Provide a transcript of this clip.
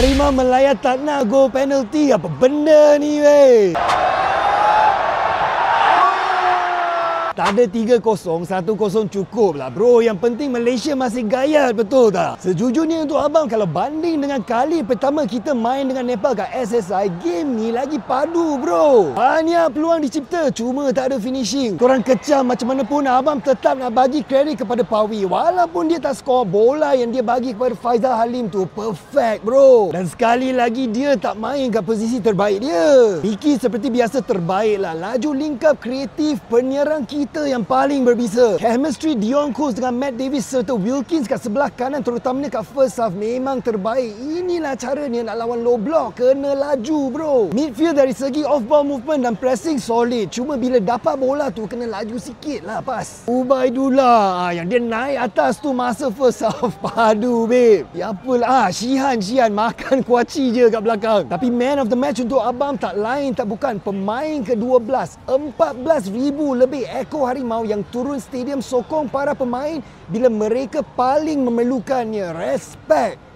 Harimau melayat tak nak gol penalty. Apa benda ni weh? Tak ada 3-0, 1-0 cukup lah bro. Yang penting Malaysia masih gayat, betul tak? Sejujurnya untuk abang, kalau banding dengan kali pertama kita main dengan Nepal kat SSI, game ni lagi padu bro. Banyak peluang dicipta, cuma tak ada finishing. Korang kecam macam mana pun, abang tetap nak bagi kredit kepada Pawi. Walaupun dia tak skor, bola yang dia bagi kepada Faizal Halim tu perfect bro. Dan sekali lagi dia tak main kat posisi terbaik dia. Miki seperti biasa terbaik lah. Laju link up kreatif, penyerang kita yang paling berbisa. Chemistry Dion Kuz dengan Matt Davis serta Wilkins kat sebelah kanan, terutamanya kat first half, memang terbaik. Inilah caranya nak lawan low block, kena laju bro. Midfield dari segi off ball movement dan pressing solid, cuma bila dapat bola tu kena laju sikit lah pas. Ubaidullah yang dia naik atas tu masa first half, padu babe. Ya apalah, Shihan makan kuaci je kat belakang. Tapi man of the match untuk abang tak lain tak bukan pemain ke-12, 14,000 lebih ekor harimau yang turun stadium sokong para pemain bila mereka paling memerlukannya. Respect.